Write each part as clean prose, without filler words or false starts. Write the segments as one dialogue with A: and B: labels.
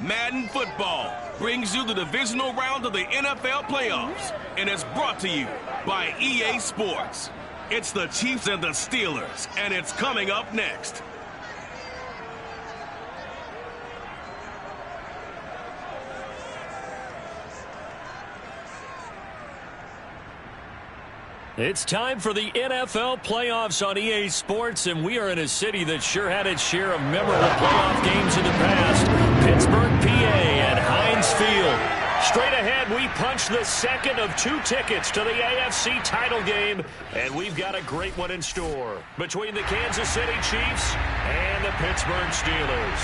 A: Madden Football brings you the divisional round of the NFL playoffs, and it's brought to you by EA Sports. It's the Chiefs and the Steelers, and it's coming up next.
B: It's time for the NFL playoffs on EA Sports, and we are in a city that sure had its share of memorable playoff games in the past. Pittsburgh, PA, at Heinz Field. Straight ahead, we punch the second of 2 tickets to the AFC title game, and we've got a great one in store between the Kansas City Chiefs and the Pittsburgh Steelers.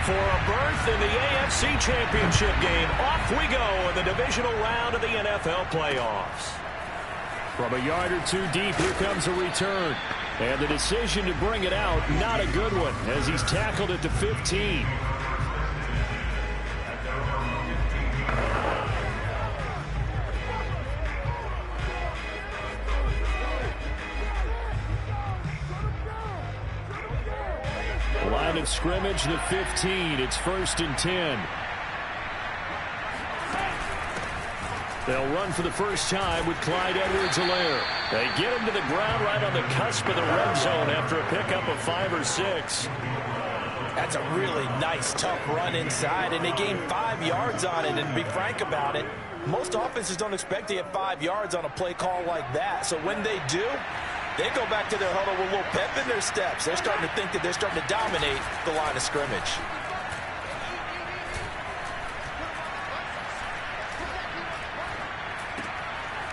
B: For a berth in the AFC Championship game, off we go in the divisional round of the NFL playoffs. From a yard or 2 deep, here comes a return. And the decision to bring it out, not a good one, as he's tackled at the 15. Line of scrimmage, the 15. It's 1st and 10. They'll run for the first time with Clyde Edwards-Helaire. They get him to the ground right on the cusp of the red zone after a pickup of 5 or 6.
C: That's a really nice, tough run inside, and they gained 5 yards on it. And to be frank about it, most offenses don't expect to get 5 yards on a play call like that. So when they do, they go back to their huddle with a little pep in their steps. They're starting to think that they're starting to dominate the line of scrimmage.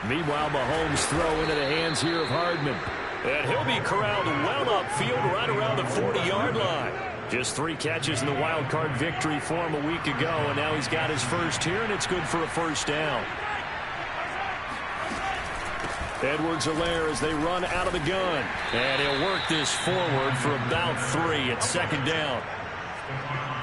B: Meanwhile, Mahomes throw into the hands here of Hardman. And he'll be corralled well upfield right around the 40-yard line. Just 3 catches in the wild card victory for him a week ago, and now he's got his first here, and it's good for a first down. Edwards-Helaire as they run out of the gun. And he'll work this forward for about 3 at 2nd down.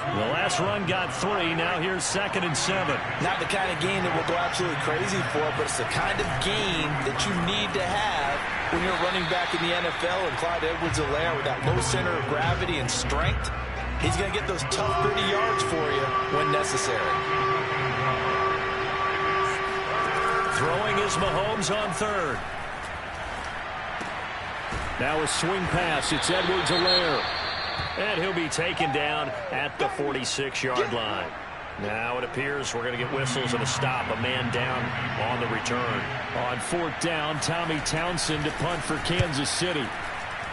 B: The last run got 3. Now here's 2nd and 7.
C: Not the kind of game that we'll go absolutely crazy for, but it's the kind of game that you need to have when you're running back in the NFL. And Clyde Edwards-Helaire, with that low center of gravity and strength, he's going to get those tough, gritty yards for you when necessary.
B: Throwing is Mahomes on 3rd. Now a swing pass. It's Edwards-Helaire. And he'll be taken down at the 46-yard line. Now it appears we're going to get whistles and a stop. A man down on the return. On 4th down, Tommy Townsend to punt for Kansas City.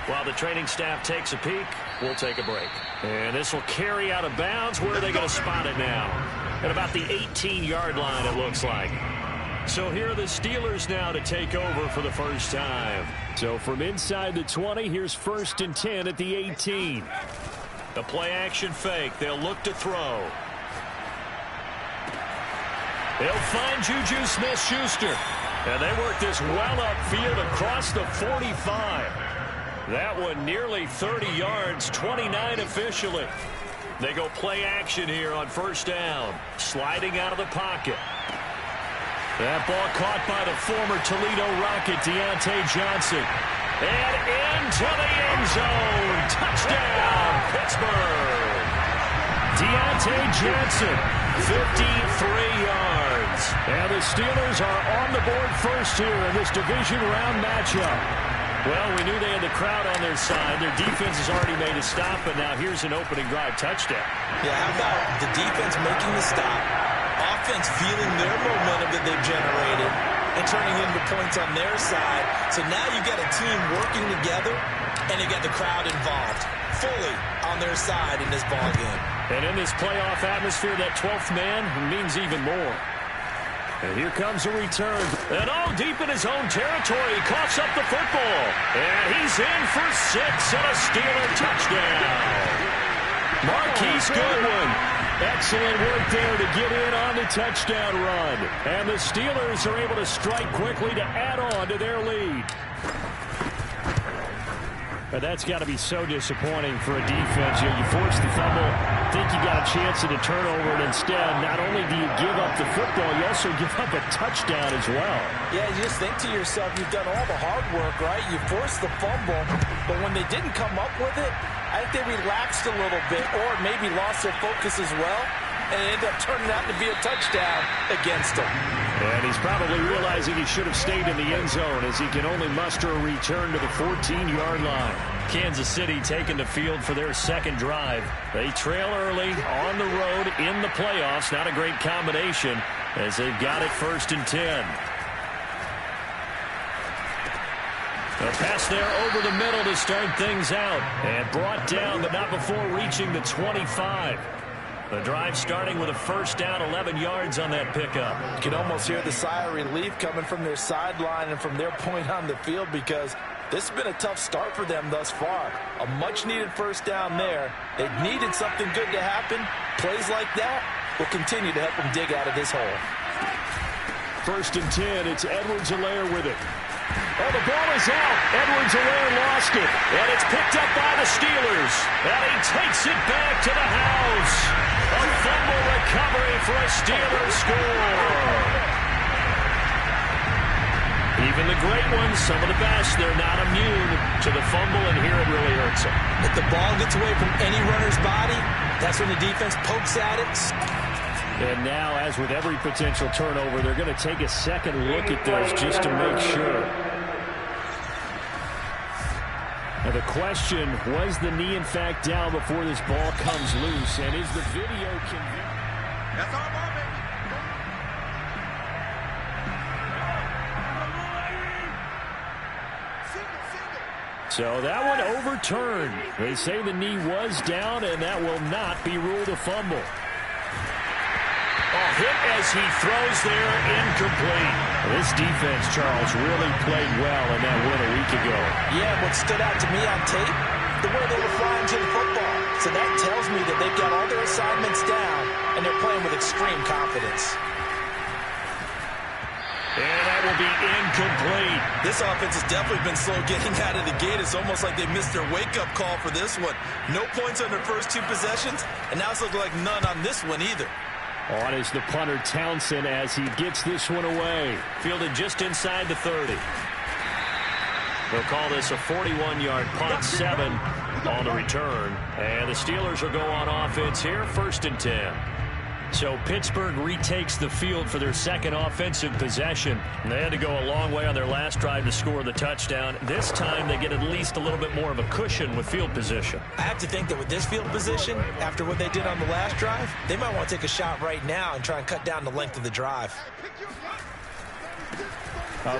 B: While the training staff takes a peek, we'll take a break. And this will carry out of bounds. Where are they going to spot it now? At about the 18-yard line, it looks like. So here are the Steelers now to take over for the first time. So from inside the 20, here's 1st and 10 at the 18. The play-action fake. They'll look to throw. They'll find Juju Smith-Schuster. And they work this well upfield across the 45. That one nearly 30 yards, 29 officially. They go play-action here on 1st down. Sliding out of the pocket. That ball caught by the former Toledo Rocket, Deontay Johnson. And into the end zone. Touchdown, Pittsburgh. Deontay Johnson, 53 yards. And the Steelers are on the board first here in this division round matchup. Well, we knew they had the crowd on their side. Their defense has already made a stop, but now here's an opening drive touchdown.
C: Yeah, how about the defense making the stop? Offense feeling their momentum that they've generated and turning into points on their side. So now you've got a team working together, and you got the crowd involved fully on their side in this ball game.
B: And in this playoff atmosphere, that 12th man means even more. And here comes a return. And deep in his own territory, he coughs up the football. And he's in for 6 and a Steeler touchdown. Marquise Goodwin. Excellent work there to get in on the touchdown run. And the Steelers are able to strike quickly to add on to their lead. But that's got to be so disappointing for a defense. You force the fumble, think you got a chance at a turnover, and instead, not only do you give up the football, you also give up a touchdown as well.
C: Yeah, you just think to yourself, you've done all the hard work, right? You forced the fumble, but when they didn't come up with it, I think they relaxed a little bit or maybe lost their focus as well, and it ended up turning out to be a touchdown against them.
B: And he's probably realizing he should have stayed in the end zone as he can only muster a return to the 14-yard line. Kansas City taking the field for their second drive. They trail early on the road in the playoffs. Not a great combination as they've got it 1st and 10. A pass there over the middle to start things out. And brought down, but not before reaching the 25. The drive starting with a first down, 11 yards on that pickup.
C: You can almost hear the sigh of relief coming from their sideline and from their point on the field because this has been a tough start for them thus far. A much-needed first down there. They needed something good to happen. Plays like that will continue to help them dig out of this hole.
B: 1st and 10, it's Edwards-Helaire with it. Oh, the ball is out. Edwards-Helaire lost it. And it's picked up by the Steelers. And he takes it back to the house. A fumble recovery for a Steelers score. Even the great ones, some of the best, they're not immune to the fumble, and here it really hurts them.
C: If the ball gets away from any runner's body, that's when the defense pokes at it.
B: And now, as with every potential turnover, they're going to take a second look at this just to make sure. Now the question, was the knee in fact down before this ball comes loose? And is the video convincing? That's our ball, baby. So that one overturned. They say the knee was down, and that will not be ruled a fumble. Hit as he throws there, incomplete. This defense, Charles, really played well in that win a week ago.
C: Yeah, what stood out to me on tape, the way they were flying to the football. So that tells me that they've got all their assignments down, and they're playing with extreme confidence.
B: And that will be incomplete.
C: This offense has definitely been slow getting out of the gate. It's almost like they missed their wake-up call for this one. No points on their first 2 possessions, and now it's looking like none on this one either.
B: On is the punter Townsend as he gets this one away. Fielded just inside the 30. They'll call this a 41-yard punt, 7 on the return. And the Steelers will go on offense here, 1st and 10. So Pittsburgh retakes the field for their second offensive possession. And they had to go a long way on their last drive to score the touchdown. This time they get at least a little bit more of a cushion with field position.
C: I have to think that with this field position, after what they did on the last drive, they might want to take a shot right now and try and cut down the length of the drive.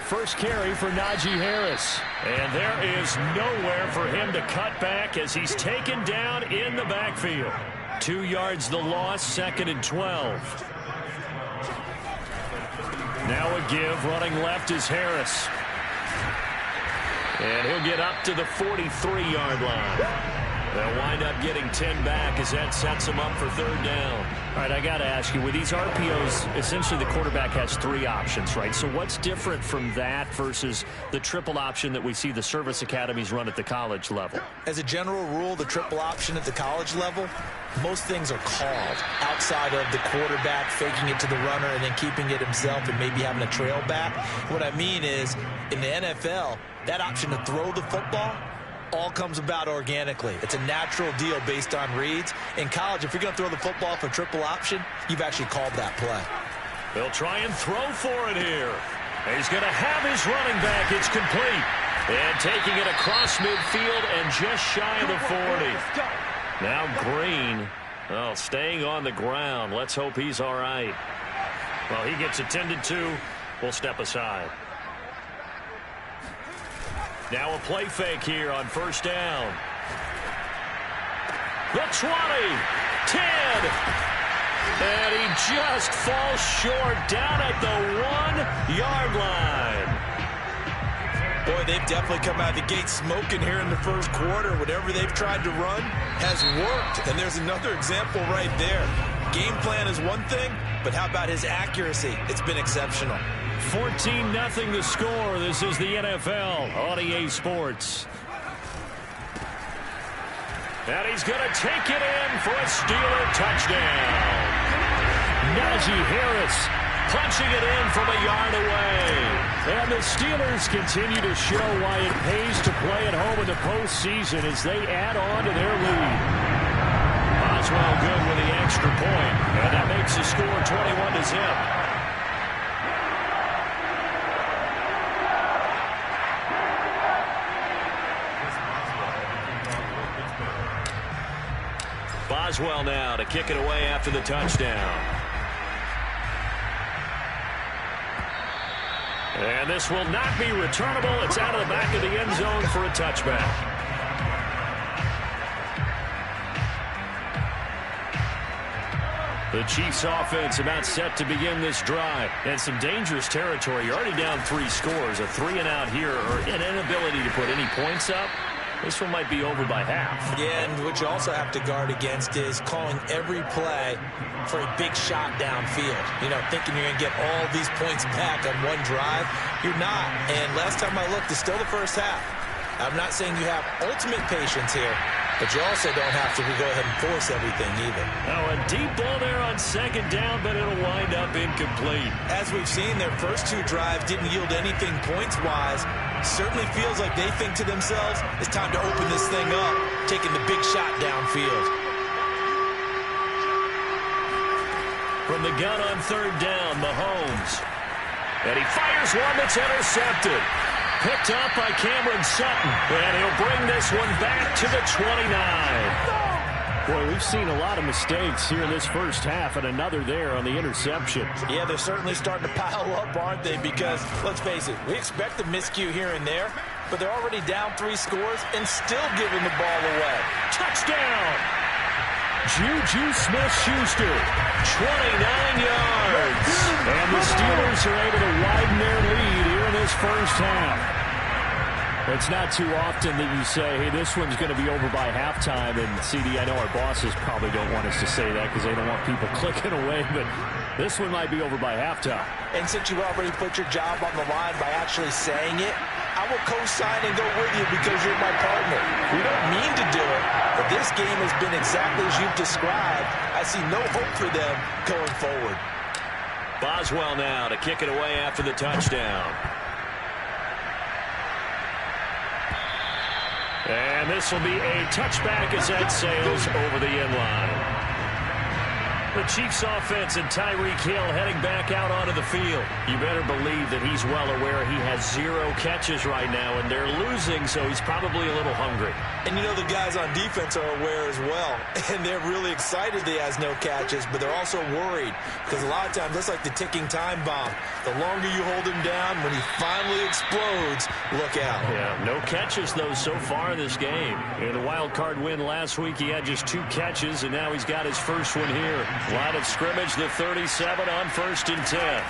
B: First carry for Najee Harris. And there is nowhere for him to cut back as he's taken down in the backfield. 2 yards the loss, 2nd and 12. Now a give, running left is Harris. And he'll get up to the 43-yard line. They'll wind up getting 10 back as that sets them up for 3rd down. All right, I got to ask you, with these RPOs, essentially the quarterback has 3 options, right? So what's different from that versus the triple option that we see the service academies run at the college level?
C: As a general rule, the triple option at the college level, most things are called outside of the quarterback faking it to the runner and then keeping it himself and maybe having a trail back. What I mean is, in the NFL, that option to throw the football all comes about organically. It's a natural deal based on reads. In college, if you're going to throw the football for triple option, you've actually called that play.
B: They'll try and throw for it here. He's going to have his running back. It's complete. And taking it across midfield and just shy of the 40. Now Green, staying on the ground. Let's hope he's all right. Well, he gets attended to. We'll step aside. Now a play fake here on 1st down. The 20, 10, and he just falls short down at the 1-yard line. Boy, they've definitely come out of the gate smoking here in the first quarter. Whatever they've tried to run has worked, and there's another example right there. Game plan is one thing, but how about his accuracy? It's been exceptional. 14-0 the score. This is the NFL on EA Sports. And he's going to take it in for a Steeler touchdown. Najee Harris punching it in from a yard away. And the Steelers continue to show why it pays to play at home in the postseason as they add on to their lead. Boswell good with the extra point, and that makes the score 21-0. Boswell now to kick it away after the touchdown. And this will not be returnable. It's out of the back of the end zone for a touchback. The Chiefs offense about set to begin this drive. And some dangerous territory. You're already down 3 scores. A 3-and-out here or an inability to put any points up. This one might be over by half. Yeah, and what you also have to guard against is calling every play for a big shot downfield. You know, thinking you're going to get all these points back on one drive. You're not. And last time I looked, it's still the first half. I'm not saying you have ultimate patience here, but you also don't have to go ahead and force everything either. Oh, a deep ball there on second down, but it'll wind up incomplete. As we've seen, their first 2 drives didn't yield anything points-wise. Certainly feels like they think to themselves, it's time to open this thing up, taking the big shot downfield. From the gun on third down, Mahomes. And he fires one that's intercepted. Picked up by Cameron Sutton. And he'll bring this one back to the 29. Boy, we've seen a lot of mistakes here in this first half, and another there on the interception. Yeah, they're certainly starting to pile up, aren't they? Because, let's face it, we expect a miscue here and there, but they're already down 3 scores and still giving the ball away. Touchdown! Juju Smith-Schuster, 29 yards. And the Steelers are able to widen their lead here in this first half. It's not too often that you say, hey, this one's going to be over by halftime. And, CD, I know our bosses probably don't want us to say that because they don't want people clicking away, but this one might be over by halftime. And since you already put your job on the line by actually saying it, I will co-sign and go with you because you're my partner. We don't mean to do it, but this game has been exactly as you've described. I see no hope for them going forward. Boswell now to kick it away after the touchdown. And this will be a touchback as that sails over the end line. The Chiefs offense and Tyreek Hill heading back out onto the field. You better believe that he's well aware he has 0 catches right now, and they're losing, so he's probably a little hungry. And you know the guys on defense are aware as well, and they're really excited that he has no catches, but they're also worried because a lot of times that's like the ticking time bomb. The longer you hold him down, when he finally explodes, look out. Yeah, no catches, though, so far in this game. In the wild card win last week, he had just 2 catches, and now he's got his first one here. Line of scrimmage, the 37 on 1st and 10.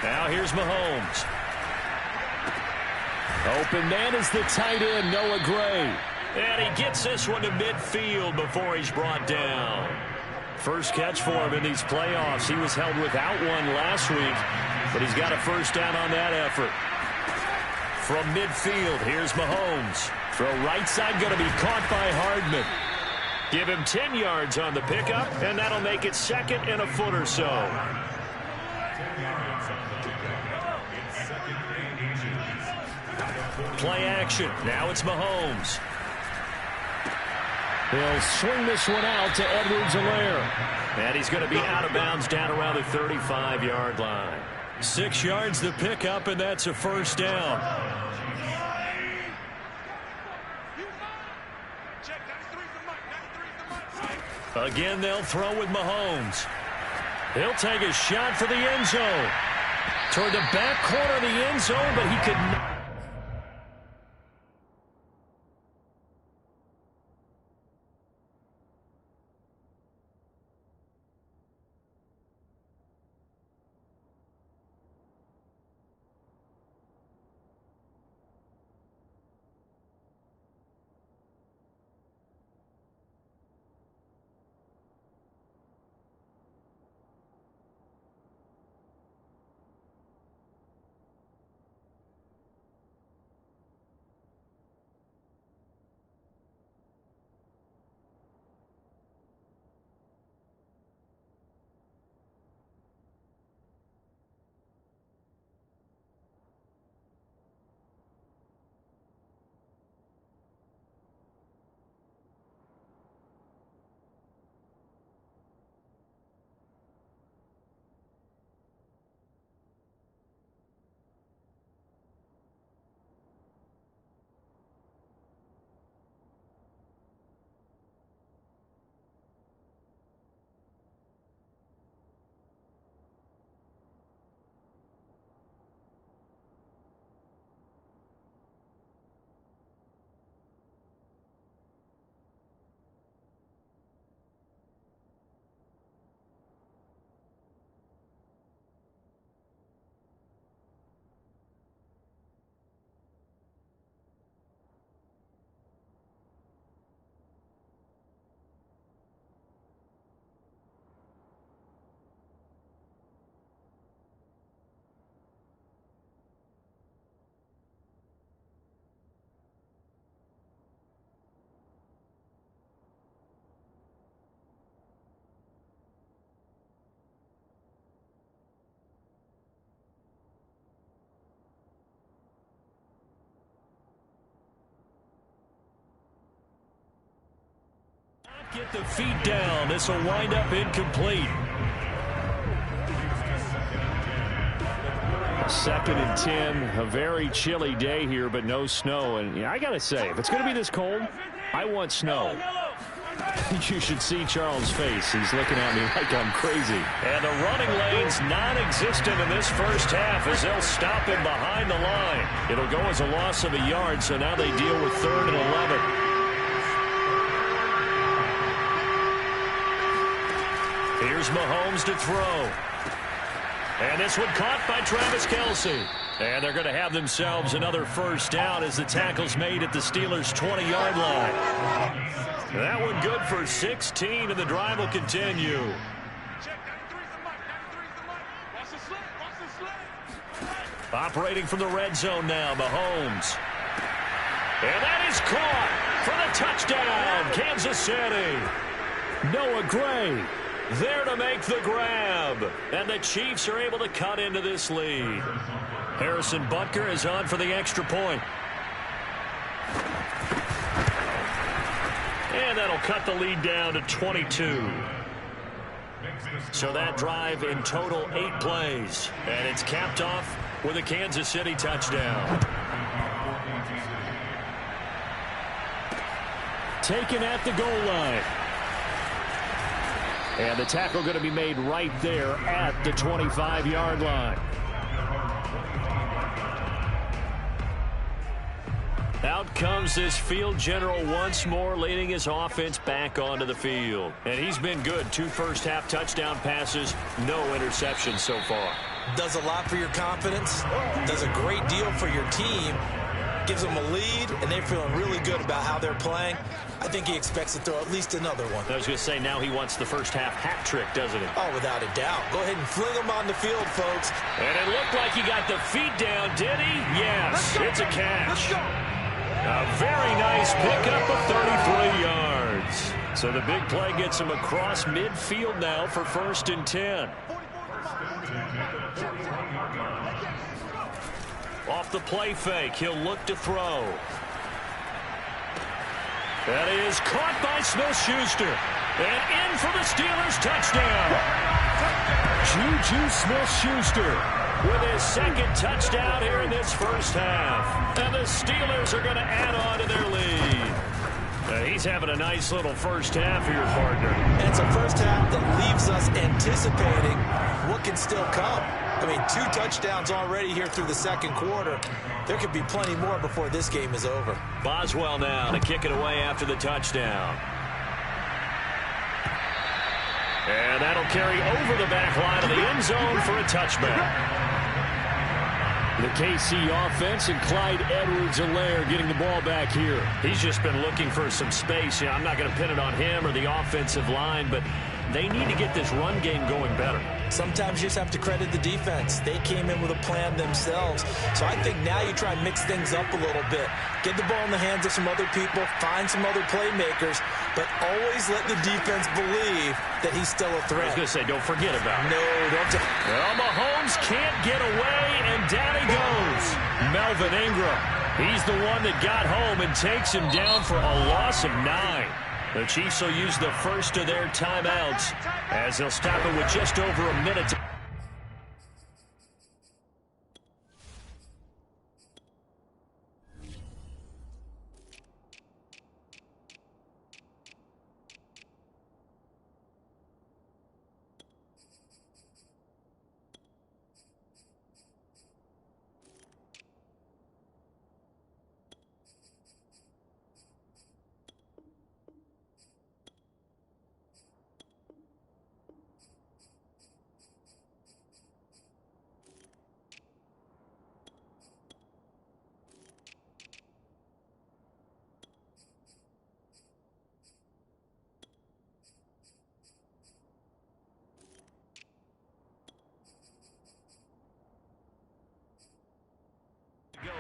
B: Now here's Mahomes. Open man is the tight end, Noah Gray. And he gets this one to midfield before he's brought down. First catch for him in these playoffs. He was held without one last week, but he's got a first down on that effort. From midfield, here's Mahomes. Throw right side going to be caught by Hardman. Give him 10 yards on the pickup, and that'll make it 2nd and a foot or so. Play action. Now it's Mahomes. He'll swing this one out to Edwards-Helaire. And he's going to be out of bounds down around the 35-yard line. 6 yards the pickup, and that's a first down. Again, they'll throw with Mahomes. He'll take a shot for the end zone. Toward the back corner of the end zone, but he could not. Get the feet down. This will wind up incomplete. 2nd and 10. A very chilly day here, but no snow. And I got to say, if it's going to be this cold, I want snow. You should see Charles' face. He's looking at me like I'm crazy. And the running lane's non-existent in this first half as they'll stop him behind the line. It'll go as a loss of a yard, so now they deal with 3rd and 11. Here's Mahomes to throw. And this one caught by Travis Kelce. And they're going to have themselves another first down as the tackle's made at the Steelers' 20-yard line. That one good for 16, and the drive will continue. Operating from the red zone now, Mahomes. And that is caught for the touchdown, Kansas City. Noah Gray there to make the grab. And the Chiefs are able to cut into this lead. Harrison Butker is on for the extra point. And that'll cut the lead down to 22. So that drive in total 8 plays. And it's capped off with a Kansas City touchdown. Taken at the goal line. And the tackle going to be made right there at the 25-yard line. Out comes this field general once more, leading his offense back onto the field. And he's been good. 2 first-half touchdown passes, no interceptions so far.
C: Does a lot for your confidence, does a great deal for your team, gives them a lead, and they're feeling really good about how they're playing. I think he expects to throw at least another one.
B: I was going to say, now he wants the first-half hat trick, doesn't he?
C: Oh, without a doubt. Go ahead and fling him on the field, folks.
B: And it looked like he got the feet down, did he? Yes, it's a catch. A very nice pickup of 33 yards. So the big play gets him across midfield now for 1st and 10. Off the play fake, he'll look to throw. That is caught by Smith-Schuster. And in for the Steelers touchdown. Juju Smith-Schuster with his 2nd touchdown here in this first half. And the Steelers are going to add on to their lead. He's having a nice little first half for your partner.
C: And it's a first half that leaves us anticipating what can still come. I mean, 2 touchdowns already here through the 2nd quarter. There could be plenty more before this game is over.
B: Boswell now to kick it away after the touchdown. And that'll carry over the back line of the end zone for a touchback. The KC offense and Clyde Edwards-Helaire getting the ball back here. He's just been looking for some space. I'm not going to pin it on him or the offensive line, but they need to get this run game going better.
C: Sometimes you just have to credit the defense. They came in with a plan themselves. So I think now you try and mix things up a little bit. Get the ball in the hands of some other people, find some other playmakers, but always let the defense believe that he's still a threat.
B: I was going to say, don't forget about it.
C: No, don't.
B: Well, Mahomes can't get away, and down he goes. Melvin Ingram. He's the one that got home and takes him down for a loss of 9. The Chiefs will use the first of their timeouts as they'll stop it with just over a minute.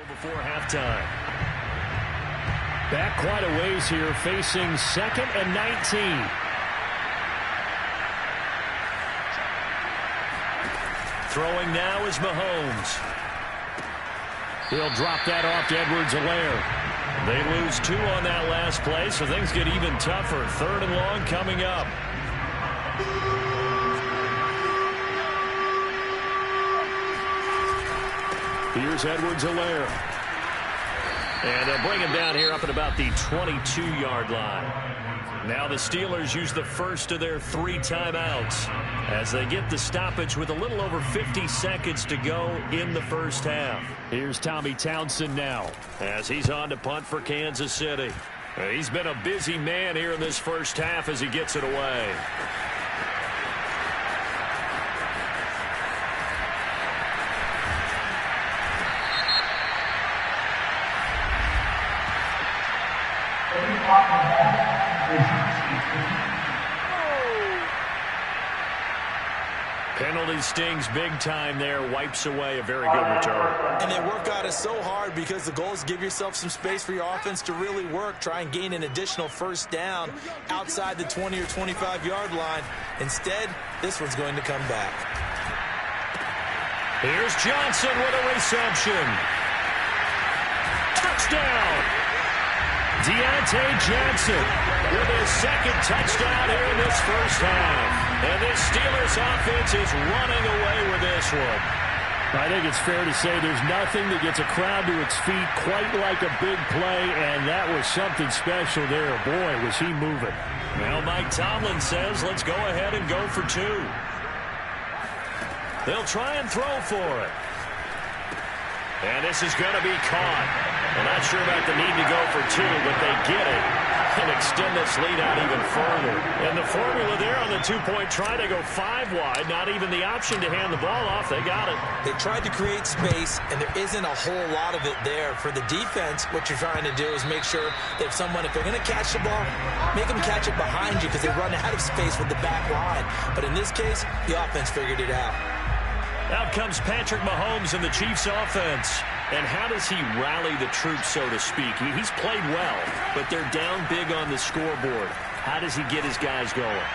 B: Before halftime. Back quite a ways here, facing 2nd and 19. Throwing now is Mahomes. He'll drop that off to Edwards-Helaire. They lose 2 on that last play, so things get even tougher. 3rd and long coming up. Here's Edwards-Helaire. And they'll bring him down here up at about the 22-yard line. Now the Steelers use the first of their 3 timeouts as they get the stoppage with a little over 50 seconds to go in the first half. Here's Tommy Townsend now as he's on to punt for Kansas City. He's been a busy man here in this first half as he gets it away. Penalty stings big time there, wipes away a very good return.
C: And they work on it so hard because the goal is give yourself some space for your offense to really work, try and gain an additional first down outside the 20 or 25-yard line. Instead, this one's going to come back.
B: Here's Johnson with a reception. Touchdown! Deontay Johnson with his 2nd touchdown here in this first half. And this Steelers offense is running away with this one. I think it's fair to say there's nothing that gets a crowd to its feet quite like a big play, and that was something special there. Boy, was he moving. Well, Mike Tomlin says, let's go ahead and go for 2. They'll try and throw for it. And this is going to be caught. I'm not sure about the need to go for 2, but they get it and extend this lead out even further. And the formula there on the 2-point try to go 5 wide, not even the option to hand the ball off. They got it.
C: They tried to create space, and there isn't a whole lot of it there. For the defense, what you're trying to do is make sure that if they're going to catch the ball, make them catch it behind you because they run out of space with the back line. But in this case, the offense figured it out.
B: Out comes Patrick Mahomes and the Chiefs offense. And how does he rally the troops, so to speak? He's played well, but they're down big on the scoreboard. How does he get his guys going?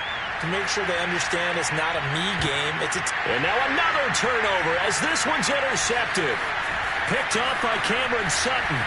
C: To make sure they understand it's not a me game.
B: And now another turnover as this one's intercepted. Picked off by Cameron Sutton.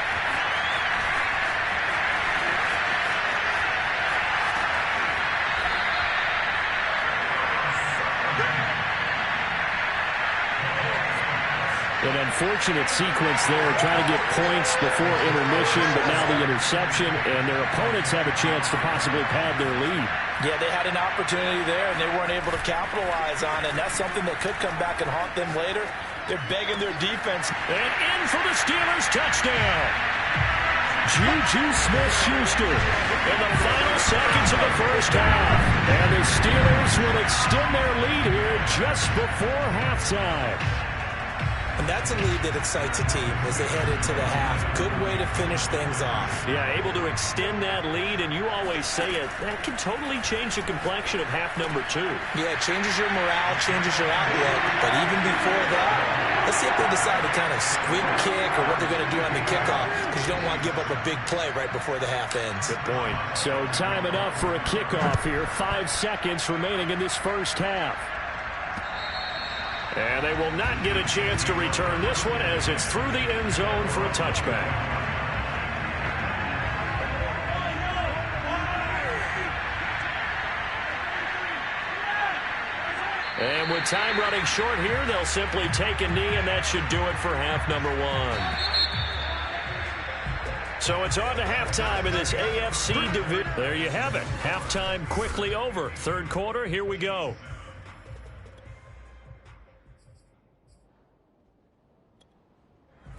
B: An unfortunate sequence there, trying to get points before intermission, but now the interception, and their opponents have a chance to possibly pad their lead.
C: Yeah, they had an opportunity there, and they weren't able to capitalize on it, and that's something that could come back and haunt them later. They're begging their defense.
B: And in for the Steelers, touchdown! Juju Smith-Schuster in the final seconds of the first half. And the Steelers will extend their lead here just before halftime.
C: And that's a lead that excites a team as they head into the half. Good way to finish things off.
B: Yeah, able to extend that lead, and you always say it, that can totally change the complexion of half number 2.
C: Yeah, it changes your morale, changes your outlook. But even before that, let's see if they decide to kind of squib kick or what they're going to do on the kickoff, because you don't want to give up a big play right before the half ends.
B: Good point. So time enough for a kickoff here. 5 seconds remaining in this first half. And they will not get a chance to return this one as it's through the end zone for a touchback. And with time running short here, they'll simply take a knee, and that should do it for half number 1. So it's on to halftime in this AFC division. There you have it. Halftime quickly over. Third quarter, here we go.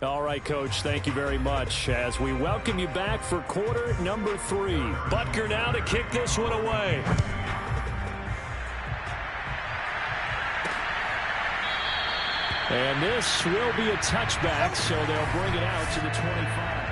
B: All right, Coach, thank you very much as we welcome you back for quarter number 3. Butker now to kick this one away. And this will be a touchback, so they'll bring it out to the 25.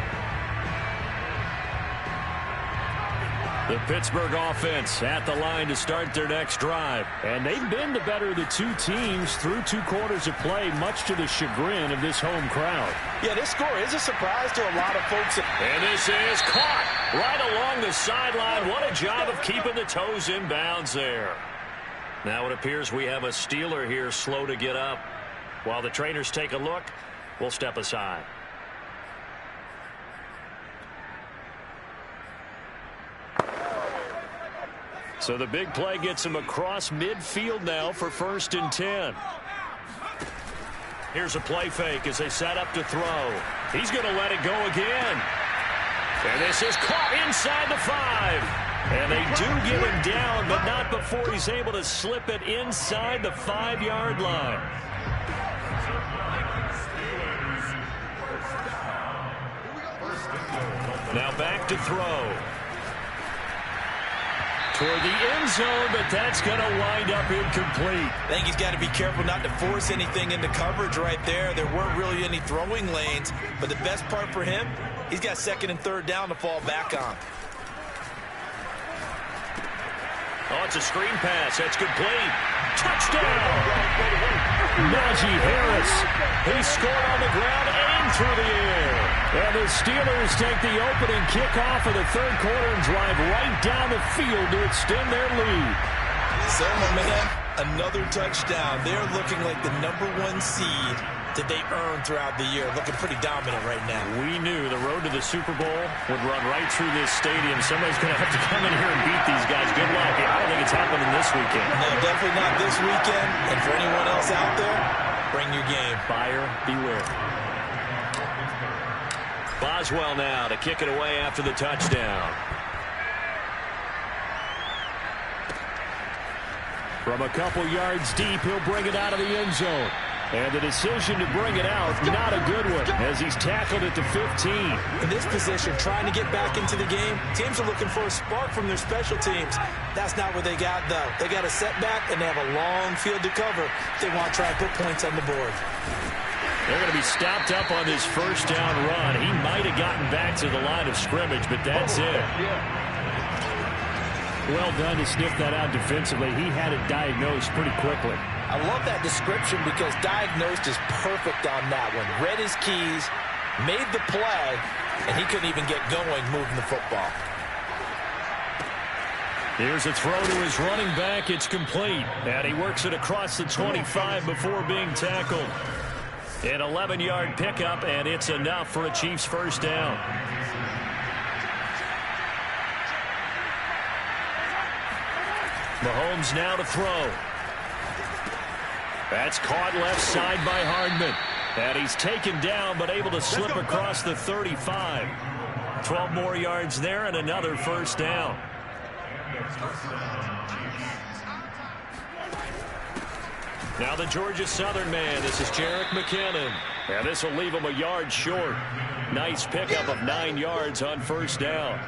B: The Pittsburgh offense at the line to start their next drive. And they've been the better of the 2 teams through 2 quarters of play, much to the chagrin of this home crowd.
C: Yeah, this score is a surprise to a lot of folks.
B: And this is caught right along the sideline. What a job of keeping the toes in bounds there. Now it appears we have a Steeler here slow to get up. While the trainers take a look, we'll step aside. So the big play gets him across midfield now for 1st and 10. Here's a play fake as they set up to throw. He's going to let it go again. And this is caught inside the 5. And they do get him down, but not before he's able to slip it inside the 5-yard line. Now back to throw. Toward the end zone, but that's going to wind up incomplete.
C: I think he's got to be careful not to force anything into coverage right there. There weren't really any throwing lanes, but the best part for him, he's got 2nd and 3rd down to fall back on.
B: Oh, it's a screen pass. That's complete. Touchdown! Najee Harris. He scored on the ground and through the air. And the Steelers take the opening kickoff of the 3rd quarter and drive right down the field to extend their lead.
C: So, momentum, another touchdown. They're looking like the #1 seed that they earned throughout the year. Looking pretty dominant right now.
B: We knew the road to the Super Bowl would run right through this stadium. Somebody's going to have to come in here and beat these guys. Good luck. I don't think it's happening this weekend.
C: No, definitely not this weekend. And for anyone else out there, bring your game.
B: Buyer beware. Boswell now to kick it away after the touchdown. From a couple yards deep, he'll bring it out of the end zone. And the decision to bring it out, not a good one, as he's tackled at the 15.
C: In this position, trying to get back into the game, teams are looking for a spark from their special teams. That's not what they got, though. They got a setback, and they have a long field to cover if they want to try and put points on the board.
B: They're going to be stopped up on this 1st down run. He might have gotten back to the line of scrimmage, but that's it. Well done to sniff that out defensively. He had it diagnosed pretty quickly.
C: I love that description because diagnosed is perfect on that one. Read his keys, made the play, and he couldn't even get going moving the football.
B: Here's a throw to his running back. It's complete. And he works it across the 25 before being tackled. An 11-yard pickup, and it's enough for a Chiefs 1st down. Mahomes now to throw. That's caught left side by Hardman. And he's taken down, but able to slip across the 35. 12 more yards there and another 1st down. Now the Georgia Southern man. This is Jerick McKinnon. And this will leave him a yard short. Nice pickup of 9 yards on 1st down.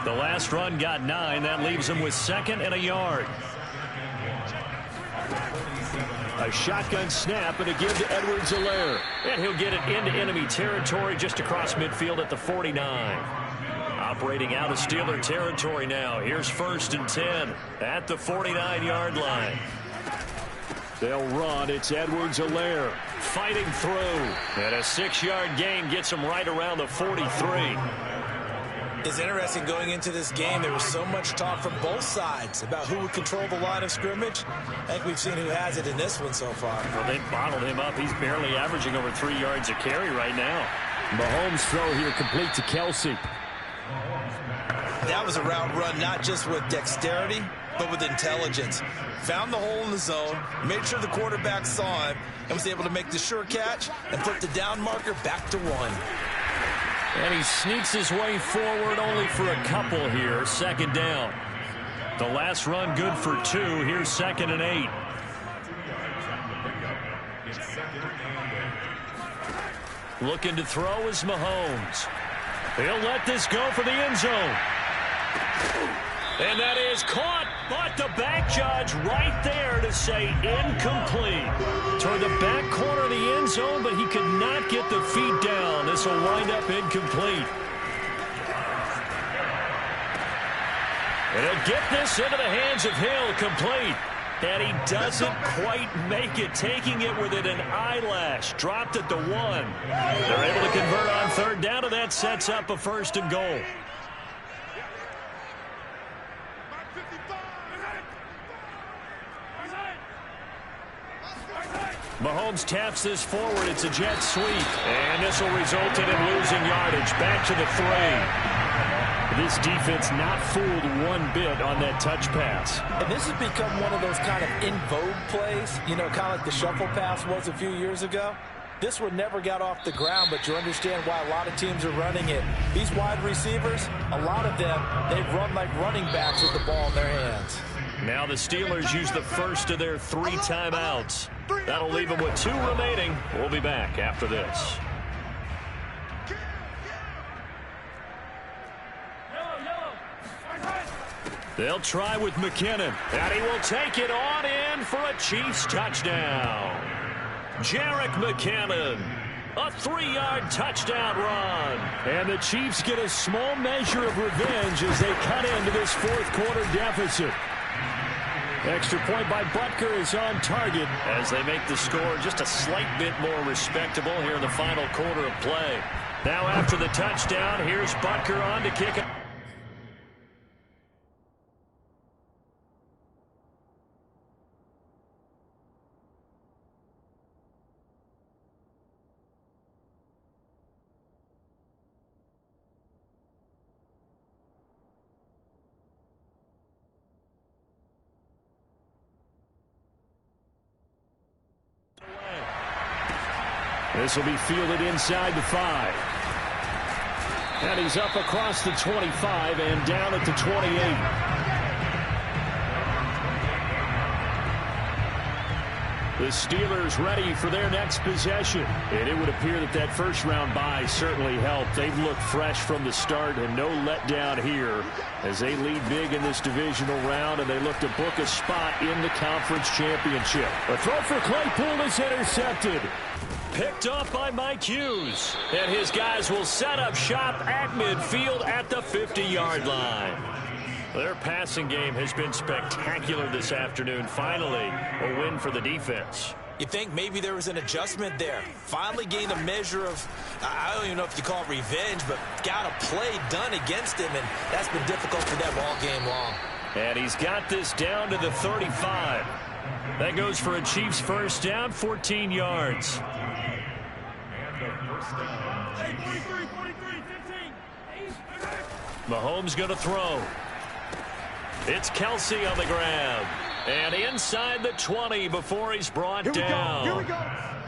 B: The last run got 9. That leaves him with 2nd and a yard. A shotgun snap and a give to Edwards-Helaire. And he'll get it into enemy territory just across midfield at the 49. Operating out of Steeler territory now. Here's 1st and 10 at the 49-yard line. They'll run. It's Edwards-Helaire fighting through. And a 6-yard gain gets him right around the 43.
C: It's interesting going into this game. There was so much talk from both sides about who would control the line of scrimmage. I think we've seen who has it in this one so far.
B: Well, they bottled him up. He's barely averaging over 3 yards a carry right now. Mahomes' throw here complete to Kelsey.
C: That was a route run not just with dexterity, but with intelligence. Found the hole in the zone, made sure the quarterback saw him, and was able to make the sure catch and put the down marker back to 1.
B: And he sneaks his way forward only for a couple here. 2nd down. The last run good for 2. Here's 2nd and 8. Looking to throw is Mahomes. He'll let this go for the end zone. And that is caught, but the back judge right there to say incomplete. Toward the back corner of the end zone, but he could not get the feet down. This will wind up incomplete. And he'll get this into the hands of Hill, complete. And he doesn't quite make it, taking it within an eyelash. Dropped at the 1. They're able to convert on 3rd down, and that sets up a 1st and goal. Mahomes taps this forward. It's a jet sweep. And this will result in him losing yardage. Back to the 3. This defense not fooled one bit on that touch pass.
C: And this has become one of those kind of in vogue plays, you know, kind of like the shuffle pass was a few years ago. This one never got off the ground, but you understand why a lot of teams are running it. These wide receivers, a lot of them, they run like running backs with the ball in their hands.
B: Now the Steelers use the first of their 3 timeouts. That'll leave them with 2 remaining. We'll be back after this. They'll try with McKinnon, and he will take it on in for a Chiefs touchdown. Jerick McKinnon, a 3-yard touchdown run. And the Chiefs get a small measure of revenge as they cut into this 4th quarter deficit. Extra point by Butker is on target as they make the score just a slight bit more respectable here in the final quarter of play. Now after the touchdown, here's Butker on to kick it. This will be fielded inside the 5. And he's up across the 25 and down at the 28. The Steelers ready for their next possession. And it would appear that that first-round bye certainly helped. They've looked fresh from the start and no letdown here as they lead big in this divisional round, and they look to book a spot in the conference championship. A throw for Claypool is intercepted. Picked off by Mike Hughes. And his guys will set up shop at midfield at the 50-yard line. Their passing game has been spectacular this afternoon. Finally, a win for the defense.
C: You think maybe there was an adjustment there. Finally gained a measure of, I don't even know if you call it revenge, but got a play done against him, and that's been difficult for them all game long.
B: And he's got this down to the 35. That goes for a Chiefs first down, 14 yards. Mahomes going to throw. It's Kelsey on the grab. And inside the 20 before he's brought down. Here we go.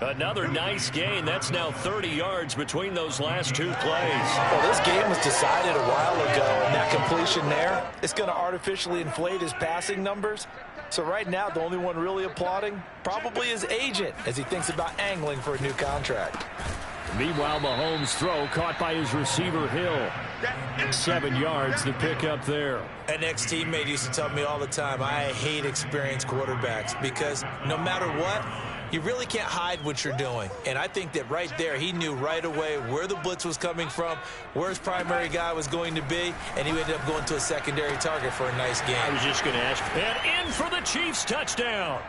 B: Another nice gain. That's now 30 yards between those last 2 plays.
C: Well, this game was decided a while ago, and that completion there, it's going to artificially inflate his passing numbers. So right now, the only one really applauding probably his agent as he thinks about angling for a new contract.
B: Meanwhile, Mahomes' throw caught by his receiver, Hill. 7 yards to pick up there.
C: An ex-teammate used to tell me all the time, I hate experienced quarterbacks because no matter what, you really can't hide what you're doing. And I think that right there, he knew right away where the blitz was coming from, where his primary guy was going to be, and he ended up going to a secondary target for a nice game.
B: I was just going to ask. And in for the Chiefs touchdown.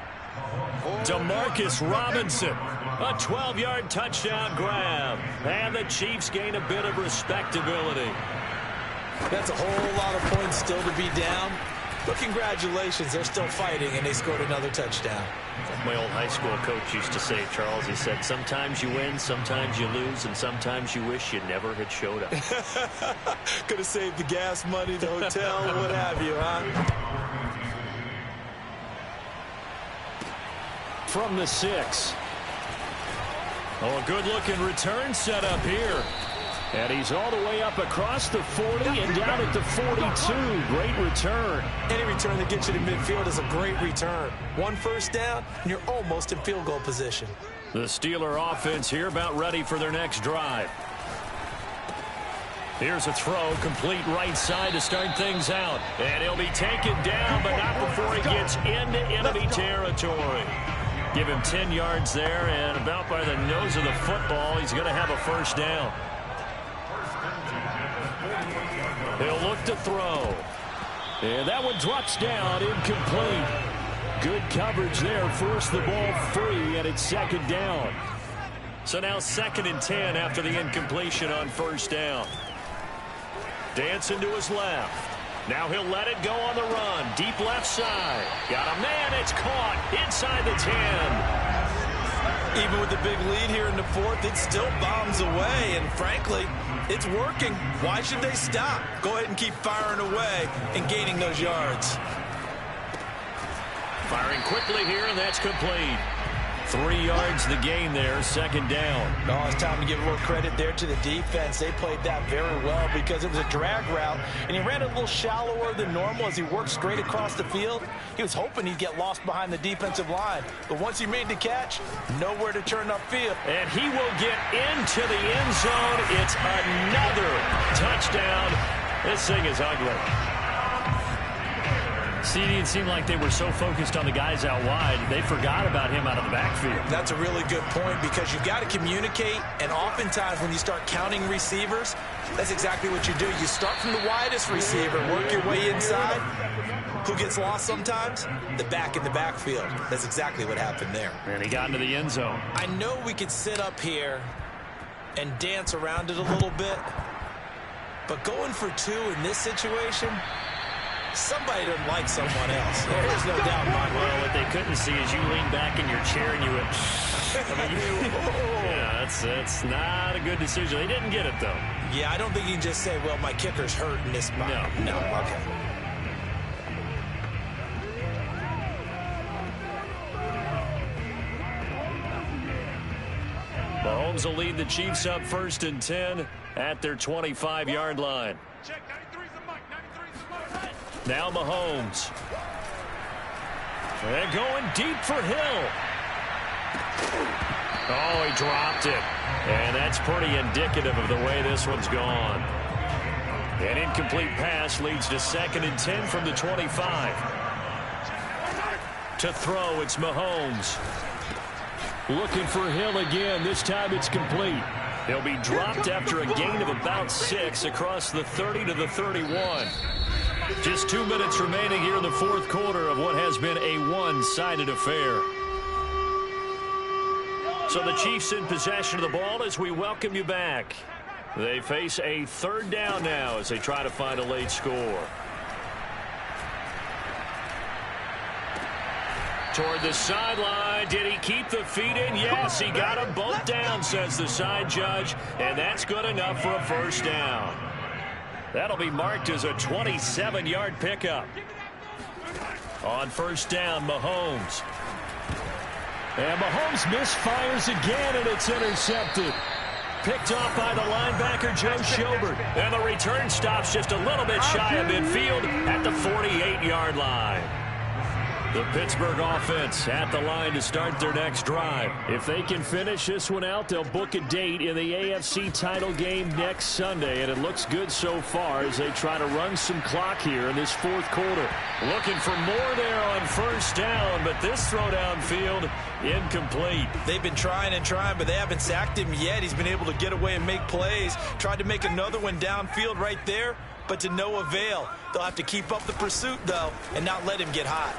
B: Demarcus Robinson, a 12-yard touchdown grab. And the Chiefs gain a bit of respectability.
C: That's a whole lot of points still to be down. But congratulations, they're still fighting, and they scored another touchdown.
B: My old high school coach used to say, Charles, he said, sometimes you win, sometimes you lose, and sometimes you wish you never had showed up.
C: Could have saved the gas money, the hotel, what have you, huh?
B: From the 6. Oh, a good-looking return set up here. And he's all the way up across the 40 and down at the 42. Great return.
C: Any return that gets you to midfield is a great return. 1 first down, and you're almost in field goal position.
B: The Steeler offense here about ready for their next drive. Here's a throw, complete right side to start things out. And he'll be taken down, but not before he gets into enemy territory. Give him 10 yards there, and about by the nose of the football, he's going to have a first down. He'll look to throw. And that one drops down, incomplete. Good coverage there, forced the ball free, and it's second down. So now 2nd and 10 after the incompletion on first down. Dancing to his left. Now he'll let it go on the run. Deep left side. Got a man. It's caught inside the 10.
C: Even with the big lead here in the fourth, it still bombs away, and frankly, it's working. Why should they stop? Go ahead and keep firing away and gaining those yards.
B: Firing quickly here, and that's complete. 3 yards the gain there, second down.
C: Oh, it's time to give a little credit there to the defense. They played that very well because it was a drag route, and he ran a little shallower than normal as he worked straight across the field. He was hoping he'd get lost behind the defensive line, but once he made the catch, nowhere to turn upfield.
B: And he will get into the end zone. It's another touchdown. This thing is ugly. See, it seemed like they were so focused on the guys out wide, they forgot about him out of the backfield.
C: That's a really good point because you've got to communicate, and oftentimes when you start counting receivers, that's exactly what you do. You start from the widest receiver, work your way inside. Who gets lost sometimes? The back in the backfield. That's exactly what happened there.
B: And he got into the end zone.
C: I know we could sit up here and dance around it a little bit, but going for 2 in this situation, somebody doesn't like someone else. There's no doubt in my mind.
B: Well, what they couldn't see is you lean back in your chair and you went, yeah, that's not a good decision. They didn't get it, though.
C: Yeah, I don't think you can just say, well, my kicker's hurt in this spot. No, okay.
B: Mahomes will lead the Chiefs up 1st and 10 at their 25-yard line. Now Mahomes. And going deep for Hill. Oh, he dropped it. And that's pretty indicative of the way this one's gone. An incomplete pass leads to 2nd and 10 from the 25. To throw, it's Mahomes. Looking for Hill again. This time it's complete. He'll be dropped after a gain of about 6 across the 30 to the 31. Just 2 minutes remaining here in the fourth quarter of what has been a one-sided affair. So the Chiefs in possession of the ball as we welcome you back. They face a 3rd down now as they try to find a late score. Toward the sideline. Did he keep the feet in? Yes, he got them both down, says the side judge. And that's good enough for a 1st down. That'll be marked as a 27-yard pickup. On 1st down, Mahomes. And Mahomes misfires again, and it's intercepted. Picked off by the linebacker, Joe Schobert. And the return stops just a little bit shy of midfield at the 48-yard line. The Pittsburgh offense at the line to start their next drive. If they can finish this one out, they'll book a date in the AFC title game next Sunday, and it looks good so far as they try to run some clock here in this fourth quarter. Looking for more there on 1st down, but this throw downfield incomplete.
C: They've been trying and trying, but they haven't sacked him yet. He's been able to get away and make plays. Tried to make another one downfield right there, but to no avail. They'll have to keep up the pursuit, though, and not let him get hot.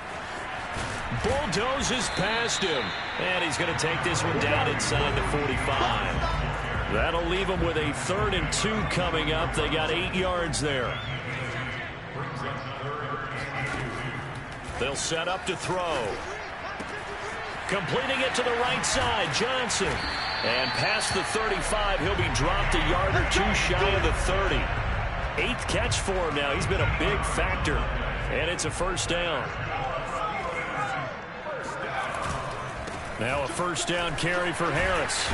B: Bulldozes past him, and he's going to take this one down inside the 45. That'll leave him with a 3rd and 2 coming up. They got 8 yards there. They'll set up to throw. Completing it to the right side, Johnson. And past the 35, he'll be dropped a yard or 2 shy of the 30. 8th catch for him now. He's been a big factor, and it's a 1st down. Now a 1st down carry for Harris.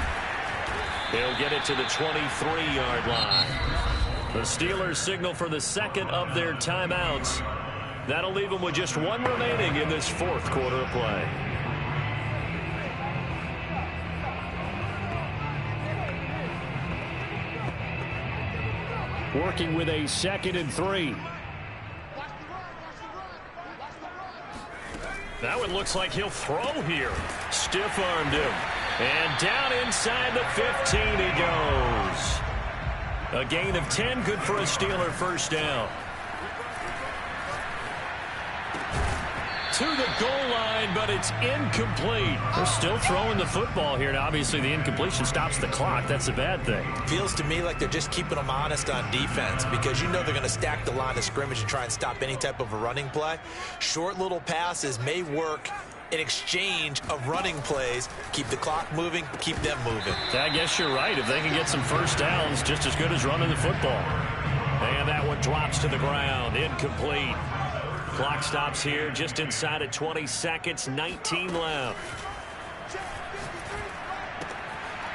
B: He'll get it to the 23-yard line. The Steelers signal for the 2nd of their timeouts. That'll leave them with just 1 remaining in this fourth quarter of play. Working with a 2nd and 3. That one looks like he'll throw here. Stiff-armed him. And down inside the 15 he goes. A gain of 10, good for a Steeler 1st down. To the goal line, but it's incomplete. They're still throwing the football here. Now, obviously, the incompletion stops the clock. That's a bad thing.
C: Feels to me like they're just keeping them honest on defense because you know they're going to stack the line of scrimmage and try and stop any type of a running play. Short little passes may work an exchange of running plays. Keep the clock moving, keep them moving.
B: I guess you're right. If they can get some first downs, just as good as running the football. And that one drops to the ground. Incomplete. Clock stops here just inside of 20 seconds. 19 left.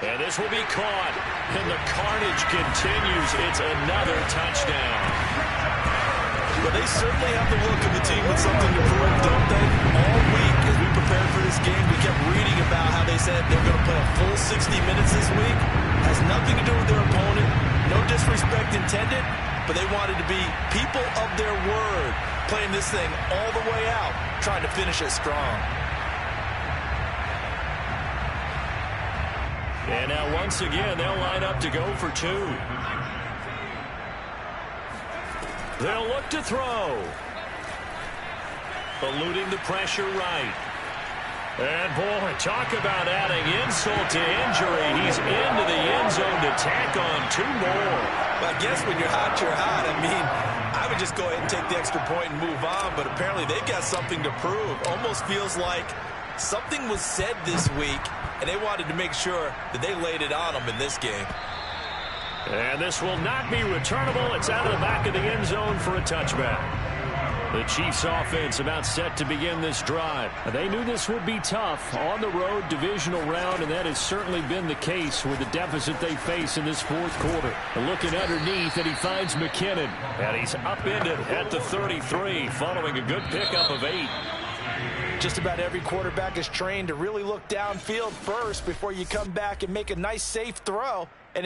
B: And this will be caught. And the carnage continues. It's another touchdown.
C: But they certainly have the look of a team with something to prove, don't they? All week as we prepared for this game, we kept reading about how they said they're going to play a full 60 minutes this week. Has nothing to do with their opponent. No disrespect intended, but they wanted to be people of their word, playing this thing all the way out, trying to finish it strong.
B: And now once again, they'll line up to go for two. They'll look to throw. Eluding the pressure right. And boy, talk about adding insult to injury. He's into the end zone to tack on two more.
C: Well, I guess when you're hot, you're hot. I mean, I would just go ahead and take the extra point and move on, but apparently they've got something to prove. Almost feels like something was said this week, and they wanted to make sure that they laid it on them in this game.
B: And this will not be returnable. It's out of the back of the end zone for a touchback. The Chiefs offense about set to begin this drive. They knew this would be tough on the road, divisional round, and that has certainly been the case with the deficit they face in this fourth quarter. Looking underneath, and he finds McKinnon. And he's upended at the 33 following a good pickup of 8.
C: Just about every quarterback is trained to really look downfield first before you come back and make a nice, safe throw.